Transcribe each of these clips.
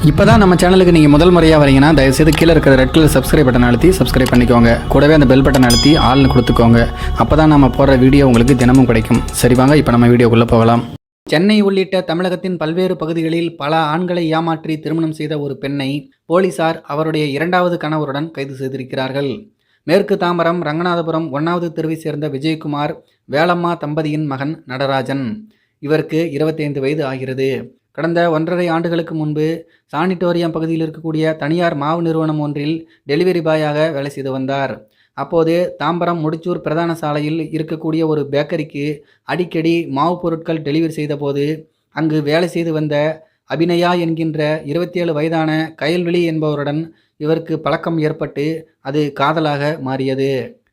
இப்போ தான் நம்ம சேனலுக்கு நீங்கள் முதல் முறையாக வரீங்கன்னா தயவுசெய்து கீழே இருக்கிற ரெட் கலர் சப்ஸ்கிரைப் பட்டன் அழுத்தி சப்ஸ்கிரைப் பண்ணிக்கோங்க. கூடவே அந்த பெல் பட்டன் அழுத்தி ஆள்னு கொடுத்துக்கோங்க. அப்போ தான் நம்ம போடுற வீடியோ உங்களுக்கு தினமும் கிடைக்கும். சரி வாங்க இப்போ நம்ம வீடியோக்குள்ளே போகலாம். சென்னை உள்ளிட்ட தமிழகத்தின் பல்வேறு பகுதிகளில் பல ஆண்களை ஏமாற்றி திருமணம் செய்த ஒரு பெண்ணை போலீசார் அவருடைய இரண்டாவது கணவருடன் கைது செய்திருக்கிறார்கள். மேற்கு தாம்பரம் ரங்கநாதபுரம் 1வது தெருவை சேர்ந்த விஜயகுமார் வேலம்மா தம்பதியின் மகன் நடராஜன். இவருக்கு 25 வயது ஆகிறது. கடந்த 1.5 ஆண்டுகளுக்கு முன்பு சானிட்டோரியம் பகுதியில் இருக்கக்கூடிய தனியார் மாவு நிறுவனம் ஒன்றில் டெலிவரி பாயாக வேலை செய்து வந்தார். அப்போது தாம்பரம் முடிச்சூர் பிரதான சாலையில் இருக்கக்கூடிய ஒரு பேக்கரிக்கு அடிக்கடி மாவு பொருட்கள் டெலிவரி செய்தபோது அங்கு வேலை செய்து வந்த அபிநயா என்கின்ற 27 வயதான கயல்விழி என்பவருடன் இவருக்கு பழக்கம் ஏற்பட்டு அது காதலாக மாறியது.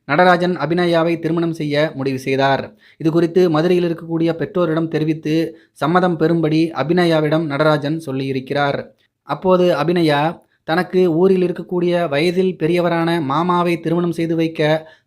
நடராஜன் அபிநயாவை திருமணம் செய்ய முடிவு செய்தார். இது குறித்து மதுரையில் இருக்கக்கூடிய பெற்றோரிடம் தெரிவித்து சம்மதம் பெறும்படி அபிநயாவிடம் நடராஜன் சொல்லியிருக்கிறார். அப்போது அபிநயா தனக்கு ஊரில் இருக்கக்கூடிய வயதில் பெரியவரான மாமாவை திருமணம் செய்து வைக்க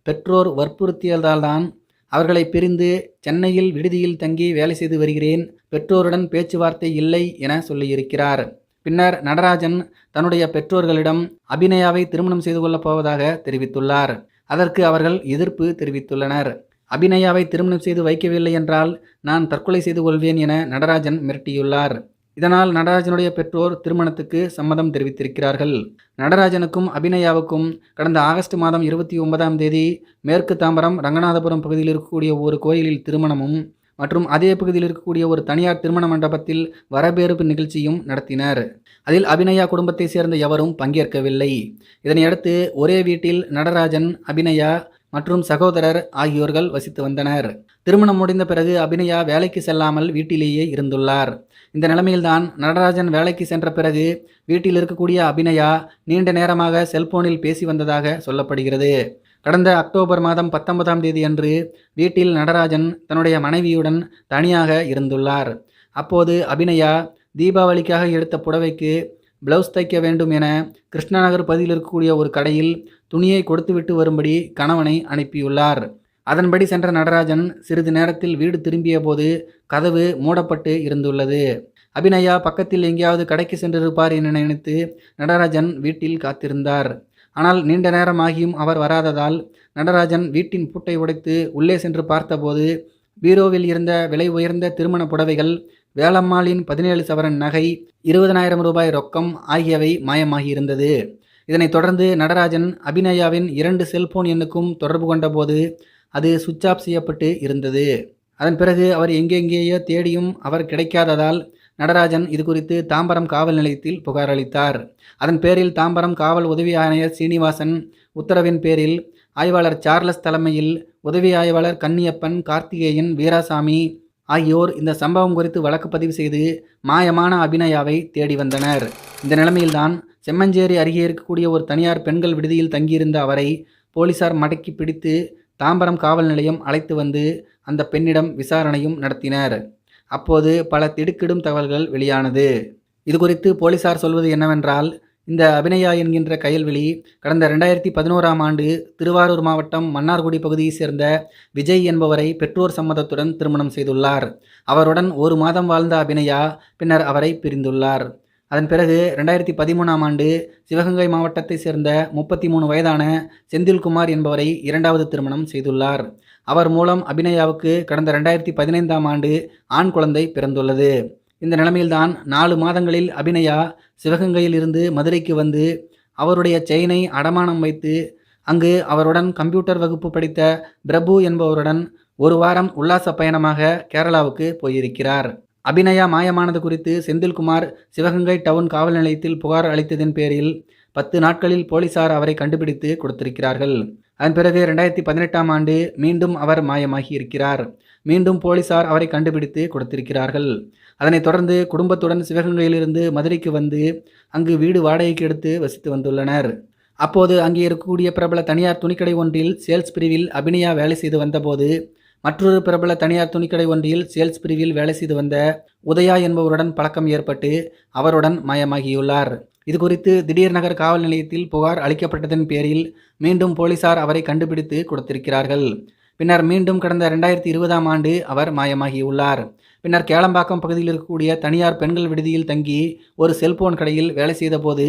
பெற்றோர் வற்புறுத்தியதால்தான் அவர்களை பிரிந்து சென்னையில் விடுதியில் தங்கி வேலை செய்து வருகிறேன், பெற்றோருடன் பேச்சுவார்த்தை இல்லை என சொல்லியிருக்கிறார். பின்னர் நடராஜன் தன்னுடைய பெற்றோர்களிடம் அபிநயாவை திருமணம் செய்து கொள்ளப் போவதாக தெரிவித்துள்ளார். அதற்கு அவர்கள் எதிர்ப்பு தெரிவித்துள்ளனர். அபிநயாவை திருமணம் செய்து வைக்கவில்லை என்றால் நான் தற்கொலை செய்து கொள்வேன் என நடராஜன் மிரட்டியுள்ளார். இதனால் நடராஜனுடைய பெற்றோர் திருமணத்துக்கு சம்மதம் தெரிவித்திருக்கிறார்கள். நடராஜனுக்கும் அபிநயாவுக்கும் கடந்த ஆகஸ்ட் மாதம் 29ஆம் தேதி மேற்கு தாம்பரம் ரங்கநாதபுரம் பகுதியில் இருக்கக்கூடிய ஒரு கோயிலில் திருமணமும் மற்றும் அதே பகுதியில் இருக்கக்கூடிய ஒரு தனியார் திருமண மண்டபத்தில் வரவேற்பு நிகழ்ச்சியும் நடத்தினர். அதில் அபிநயா குடும்பத்தை சேர்ந்த எவரும் பங்கேற்கவில்லை. இதனையடுத்து ஒரே வீட்டில் நடராஜன், அபிநயா மற்றும் சகோதரர் ஆகியோர்கள் வசித்து வந்தனர். திருமணம் முடிந்த பிறகு அபிநயா வேலைக்கு செல்லாமல் வீட்டிலேயே இருந்துள்ளார். இந்த நிலைமையில்தான் நடராஜன் வேலைக்கு சென்ற பிறகு வீட்டில் இருக்கக்கூடிய அபிநயா நீண்ட நேரமாக செல்போனில் பேசி வந்ததாக சொல்லப்படுகிறது. கடந்த அக்டோபர் மாதம் 19ஆம் தேதி அன்று வீட்டில் நடராஜன் தன்னுடைய மனைவியுடன் தனியாக இருந்துள்ளார். அப்போது அபிநயா தீபாவளிக்காக எடுத்த புடவைக்கு பிளவுஸ் தைக்க வேண்டும் என கிருஷ்ணநகர் பகுதியில் இருக்கக்கூடிய ஒரு கடையில் துணியை கொடுத்துவிட்டு வரும்படி கணவனை அனுப்பியுள்ளார். அதன்படி சென்ற நடராஜன் சிறிது நேரத்தில் வீடு திரும்பிய போது கதவு மூடப்பட்டு இருந்துள்ளது. அபிநயா பக்கத்தில் எங்கேயாவது கடைக்கு சென்றிருப்பார் என நினைத்து நடராஜன் வீட்டில் காத்திருந்தார். ஆனால் நீண்ட நேரமாகியும் அவர் வராததால் நடராஜன் வீட்டின் பூட்டை உடைத்து உள்ளே சென்று பார்த்தபோது பீரோவில் இருந்த விலை உயர்ந்த திருமண புடவைகள், வேலம்மாளின் 17 சவரன் நகை, 20,000 ரூபாய் ரொக்கம் ஆகியவை மாயமாகியிருந்தது. இதனைத் தொடர்ந்து நடராஜன் அபிநயாவின் 2 செல்போன் எண்ணுக்கும் தொடர்பு கொண்டபோது அது சுவிட்ச் ஆஃப் செய்யப்பட்டு இருந்தது. அதன் பிறகு அவர் எங்கெங்கேயோ தேடியும் அவர் கிடைக்காததால் நடராஜன் இது குறித்து தாம்பரம் காவல் நிலையத்தில் புகார் அளித்தார். அதன் பேரில் தாம்பரம் காவல் உதவி ஆணையர் சீனிவாசன் உத்தரவின் பேரில் ஆய்வாளர் சார்லஸ் தலைமையில் உதவி ஆய்வாளர் கன்னியப்பன், கார்த்திகேயன், வீராசாமி ஆகியோர் இந்த சம்பவம் குறித்து வழக்கு பதிவு செய்து மாயமான அபிநயாவை தேடி வந்தனர். இந்த நிலைமையில்தான் செம்மஞ்சேரி அருகே இருக்கக்கூடிய ஒரு தனியார் பெண்கள் விடுதியில் தங்கியிருந்த அவரை போலீசார் மடக்கி பிடித்து தாம்பரம் காவல் நிலையம் அழைத்து வந்து அந்த பெண்ணிடம் விசாரணையும் நடத்தினர். அப்போது பல திடுக்கிடும் தகவல்கள் வெளியானது. இது குறித்து போலீசார் சொல்வது என்னவென்றால், இந்த அபிநயா என்கின்ற கயல்விழி கடந்த 2011ஆம் ஆண்டு திருவாரூர் மாவட்டம் மன்னார்குடி பகுதியை சேர்ந்த விஜய் என்பவரை பெற்றோர் சம்மதத்துடன் திருமணம் செய்துள்ளார். அவருடன் 1 மாதம் வாழ்ந்த அபிநயா பின்னர் அவரை பிரிந்துள்ளார். அதன் பிறகு 2013ஆம் ஆண்டு சிவகங்கை மாவட்டத்தை சேர்ந்த 33 வயதான செந்தில்குமார் என்பவரை 2வது திருமணம் செய்துள்ளார். அவர் மூலம் அபிநயாவுக்கு கடந்த 2015ஆம் ஆண்டு ஆண் குழந்தை பிறந்துள்ளது. இந்த நிலைமையில்தான் 4 மாதங்களில் அபிநயா சிவகங்கையில் இருந்து மதுரைக்கு வந்து அவருடைய செயினை அடமானம் வைத்து அங்கு அவருடன் கம்ப்யூட்டர் வகுப்பு படித்த பிரபு என்பவருடன் 1 வாரம் உல்லாச பயணமாக கேரளாவுக்கு போயிருக்கிறார். அபிநயா மாயமானது குறித்து செந்தில்குமார் சிவகங்கை டவுன் காவல் நிலையத்தில் புகார் அளித்ததின் பேரில் 10 நாட்களில் போலீசார் அவரை கண்டுபிடித்து கொடுத்திருக்கிறார்கள். அதன் பிறகு 2018ஆம் ஆண்டு மீண்டும் அவர் மாயமாகி இருக்கிறார். மீண்டும் போலீசார் அவரை கண்டுபிடித்து கொடுத்திருக்கிறார்கள். அதனைத் தொடர்ந்து குடும்பத்துடன் சிவகங்கையிலிருந்து மதுரைக்கு வந்து அங்கு வீடு வாடகைக்கு எடுத்து வசித்து வந்துள்ளனர். அப்போது அங்கே இருக்கக்கூடிய பிரபல தனியார் துணிக்கடை ஒன்றில் சேல்ஸ் பிரிவில் அபிநயா வேலை செய்து வந்தபோது மற்றொரு பிரபல தனியார் துணிக்கடை ஒன்றில் சேல்ஸ் பிரிவில் வேலை செய்து வந்த உதயா என்பவருடன் பழக்கம் ஏற்பட்டு அவருடன் மாயமாகியுள்ளார். இது குறித்து திடீர் நகர் காவல் நிலையத்தில் புகார் அளிக்கப்பட்டதன் பேரில் மீண்டும் போலீசார் அவரை கண்டுபிடித்து கொடுத்திருக்கிறார்கள். பின்னர் மீண்டும் கடந்த 2020ஆம் ஆண்டு அவர் மாயமாகியுள்ளார். பின்னர் கேளம்பாக்கம் பகுதியில் இருக்கக்கூடிய தனியார் பெண்கள் விடுதியில் தங்கி ஒரு செல்போன் கடையில் வேலை செய்தபோது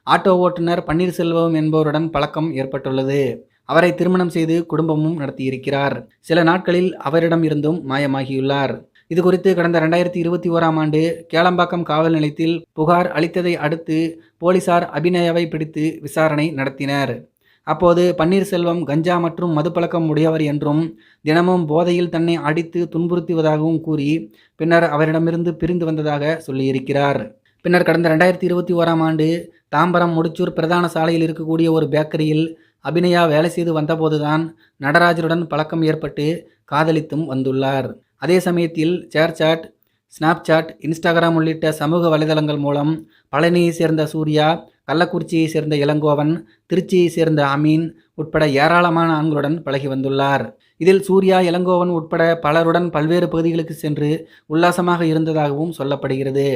ஆட்டோ ஓட்டுநர் பன்னீர்செல்வம் என்பவருடன் பழக்கம் ஏற்பட்டுள்ளது. அவரை திருமணம் செய்து குடும்பமும் நடத்தியிருக்கிறார். சில நாட்களில் அவரிடம் இருந்தும் மாயமாகியுள்ளார். இது குறித்து கடந்த 2021ஆம் ஆண்டு கேளம்பாக்கம் காவல் நிலையத்தில் புகார் அளித்ததை அடுத்து போலீசார் அபிநயாவை பிடித்து விசாரணை நடத்தினர். அப்போது பன்னீர்செல்வம் கஞ்சா மற்றும் மதுப்பழக்கம் உடையவர் என்றும் தினமும் போதையில் தன்னை அடித்து துன்புறுத்துவதாகவும் கூறி பின்னர் அவரிடமிருந்து பிரிந்து வந்ததாக சொல்லியிருக்கிறார். பின்னர் கடந்த 2021ஆம் ஆண்டு தாம்பரம் முடிச்சூர் பிரதான சாலையில் இருக்கக்கூடிய ஒரு பேக்கரியில் அபிநயா வேலை செய்து வந்தபோதுதான் நடராஜனுடன் பழக்கம் ஏற்பட்டு காதலித்தும் வந்துள்ளார். அதே சமயத்தில் சேர்சாட், ஸ்னாப்சாட், இன்ஸ்டாகிராம் உள்ளிட்ட சமூக வலைதளங்கள் மூலம் பழனியை சேர்ந்த சூர்யா, கள்ளக்குறிச்சியை சேர்ந்த இளங்கோவன், திருச்சியை சேர்ந்த அமீன் உட்பட ஏராளமான ஆண்களுடன் பழகி வந்துள்ளார். இதில் சூர்யா, இளங்கோவன் உட்பட பலருடன் பல்வேறு பகுதிகளுக்கு சென்று உல்லாசமாக இருந்ததாகவும் சொல்லப்படுகிறது.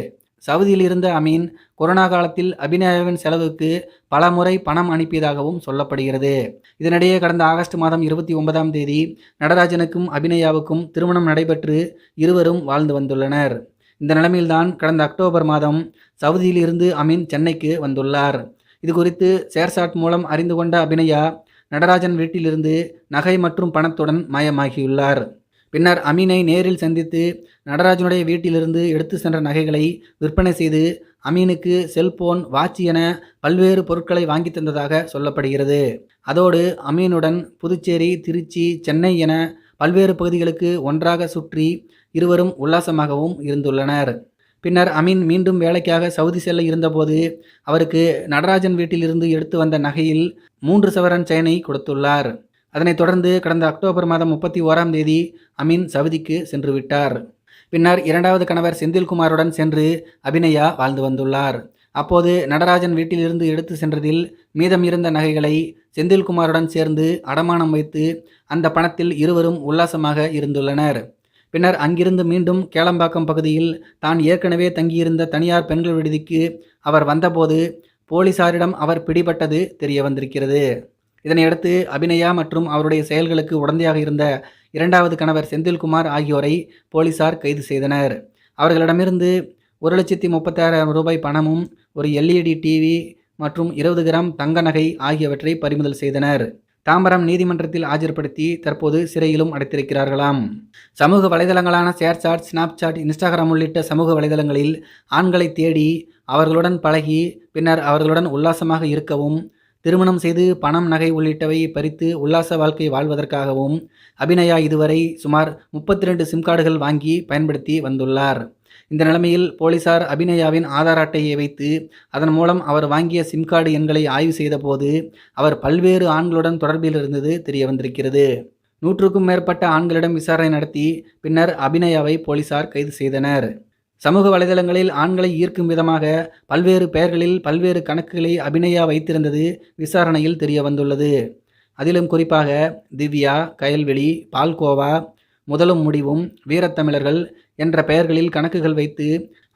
சவுதியில் இருந்த அமீன் கொரோனா காலத்தில் அபிநயாவின் செலவுக்கு பல முறை பணம் அனுப்பியதாகவும் சொல்லப்படுகிறது. இதனிடையே கடந்த ஆகஸ்ட் மாதம் 29ஆம் தேதி நடராஜனுக்கும் அபிநயாவுக்கும் திருமணம் நடைபெற்று இருவரும் வாழ்ந்து வந்துள்ளனர். இந்த நிலைமையில்தான் கடந்த அக்டோபர் மாதம் சவுதியில் இருந்து அமீன் சென்னைக்கு வந்துள்ளார். இது குறித்து சேர்சாட் மூலம் அறிந்து கொண்ட அபிநயா நடராஜன் வீட்டிலிருந்து நகை மற்றும் பணத்துடன் மாயமாகியுள்ளார். பின்னர் அமீனை நேரில் சந்தித்து நடராஜனுடைய வீட்டிலிருந்து எடுத்து சென்ற நகைகளை விற்பனை செய்து அமீனுக்கு செல்போன், வாட்ச் என பல்வேறு பொருட்களை வாங்கி தந்ததாக சொல்லப்படுகிறது. அதோடு அமீனுடன் புதுச்சேரி, திருச்சி, சென்னை என பல்வேறு பகுதிகளுக்கு ஒன்றாக சுற்றி இருவரும் உல்லாசமாகவும் இருந்துள்ளனர். பின்னர் அமீன் மீண்டும் வேலைக்காக சவுதி செல்ல இருந்தபோது அவருக்கு நடராஜன் வீட்டிலிருந்து எடுத்து வந்த நகையில் 3 சவரன் செயினை கொடுத்துள்ளார். அதனைத் தொடர்ந்து கடந்த அக்டோபர் மாதம் 31ஆம் தேதி அமீன் சவுதிக்கு சென்று விட்டார். பின்னர் 2வது கணவர் செந்தில்குமாருடன் சென்று அபிநயா வாழ்ந்து வந்துள்ளார். அப்போது நடராஜன் வீட்டிலிருந்து எடுத்து சென்றதில் மீதம் இருந்த நகைகளை செந்தில்குமாருடன் சேர்ந்து அடமானம் வைத்து அந்த பணத்தில் இருவரும் உல்லாசமாக இருந்துள்ளனர். பின்னர் அங்கிருந்து மீண்டும் கேளம்பாக்கம் பகுதியில் தான் ஏற்கனவே தங்கியிருந்த தனியார் பெண்கள் விடுதிக்கு அவர் வந்தபோது போலீசாரிடம் அவர் பிடிபட்டது தெரிய வந்திருக்கிறது. இதனையடுத்து அபிநயா மற்றும் அவருடைய செயல்களுக்கு உடந்தையாக இருந்த 2வது கணவர் செந்தில்குமார் ஆகியோரை போலீசார் கைது செய்தனர். அவர்களிடமிருந்து 1,36,000 ரூபாய் பணமும், ஒரு LED டிவி மற்றும் 20 கிராம் தங்க நகை ஆகியவற்றை பறிமுதல் செய்தனர். தாம்பரம் நீதிமன்றத்தில் ஆஜர்படுத்தி தற்போது சிறையிலும் அடைத்திருக்கிறார்களாம். சமூக வலைதளங்களான சேர்சாட், ஸ்னாப்சாட், இன்ஸ்டாகிராம் உள்ளிட்ட சமூக வலைதளங்களில் ஆண்களை தேடி அவர்களுடன் பழகி பின்னர் அவர்களுடன் உல்லாசமாக இருக்கவும், திருமணம் செய்து பணம், நகை உள்ளிட்டவை பறித்து உல்லாச வாழ்க்கை வாழ்வதற்காகவும் அபிநயா இதுவரை சுமார் 32 சிம் கார்டுகள் வாங்கி பயன்படுத்தி வந்துள்ளார். இந்த நிலைமையில் போலீசார் அபிநயாவின் ஆதார் அட்டையை வைத்து அதன் மூலம் அவர் வாங்கிய சிம் கார்டு எண்களை ஆய்வு செய்தபோது அவர் பல்வேறு ஆண்களுடன் தொடர்பில் இருந்தது தெரிய வந்திருக்கிறது. 100க்கும் மேற்பட்ட ஆண்களிடம் விசாரணை நடத்தி பின்னர் அபிநயாவை போலீசார் கைது செய்தனர். சமூக வலைதளங்களில் ஆண்களை ஈர்க்கும் விதமாக பல்வேறு பெயர்களில் பல்வேறு கணக்குகளை அபிநயா வைத்திருந்தது விசாரணையில் தெரிய வந்துள்ளது. அதிலும் குறிப்பாக திவ்யா, கயல்வெளி, பால்கோவா, முதலும் முடிவும், வீரத்தமிழர்கள் என்ற பெயர்களில் கணக்குகள் வைத்து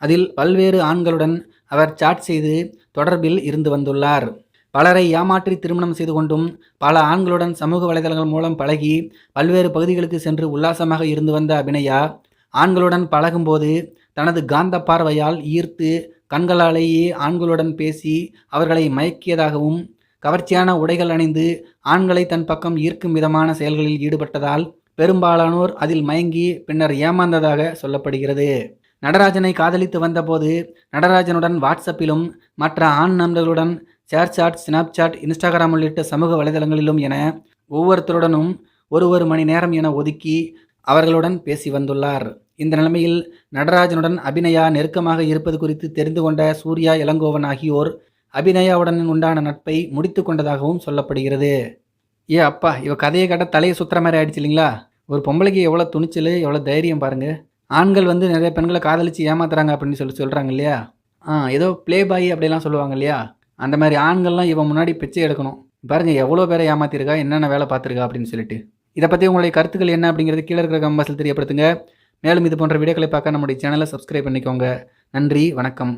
அதில் பல்வேறு ஆண்களுடன் அவர் சாட் செய்து தொடர்பில் இருந்து வந்துள்ளார். பலரை ஏமாற்றி திருமணம் செய்து கொண்டும் பல ஆண்களுடன் சமூக வலைதளங்கள் மூலம் பழகி பல்வேறு பகுதிகளுக்கு சென்று உல்லாசமாக இருந்து வந்த அபிநயா ஆண்களுடன் பழகும்போது தனது காந்த பார்வையால் ஈர்த்து கண்களாலேயே ஆண்களுடன் பேசி அவர்களை மயக்கியதாகவும், கவர்ச்சியான உடைகள் அணிந்து ஆண்களை தன் பக்கம் ஈர்க்கும் விதமான செயல்களில் ஈடுபட்டதால் பெரும்பாலானோர் அதில் மயங்கி பின்னர் ஏமாந்ததாக சொல்லப்படுகிறது. நடராஜனை காதலித்து வந்தபோது நடராஜனுடன் வாட்ஸ்அப்பிலும் மற்ற ஆண் நண்பர்களுடன் சேர்சாட், ஸ்னாப்சாட், இன்ஸ்டாகிராம் உள்ளிட்ட சமூக வலைதளங்களிலும் என ஒவ்வொருத்தருடனும் ஒரு மணி நேரம் என ஒதுக்கி அவர்களுடன் பேசி வந்துள்ளார். இந்த நிலைமையில் நடராஜனுடன் அபிநயா நெருக்கமாக இருப்பது குறித்து தெரிந்து கொண்ட சூர்யா, இளங்கோவன் ஆகியோர் அபிநயாவுடன் உண்டான நட்பை முடித்து கொண்டதாகவும் சொல்லப்படுகிறது. அப்பா, இவ கதையை கேட்ட தலையை சுற்றுற மாதிரி ஆயிடுச்சு இல்லைங்களா? ஒரு பொம்பளைக்கு எவ்வளோ துணிச்சல், எவ்வளோ தைரியம் பாருங்கள். ஆண்கள் நிறைய பெண்களை காதலித்து ஏமாத்துறாங்க அப்படின்னு சொல்கிறாங்க இல்லையா? ஏதோ ப்ளே பாய் அப்படிலாம் சொல்லுவாங்க இல்லையா? அந்த மாதிரி ஆண்கள்லாம் இவன் முன்னாடி பிச்சை எடுக்கணும். பாருங்கள் எவ்வளோ பேரை ஏமாத்திருக்கா, என்னென்ன வேலை பார்த்துருக்கா அப்படின்னு சொல்லிட்டு. இதை பற்றி உங்களுடைய கருத்துக்கள் என்ன அப்படிங்கிறது கீழே இருக்கிற கமெண்ட்ஸில் தெரியப்படுத்துங்க. மேலும் இது போன்ற வீடியோக்களை பார்க்க நம்முடைய சேனலை சப்ஸ்கிரைப் பண்ணிக்கோங்க. நன்றி, வணக்கம்.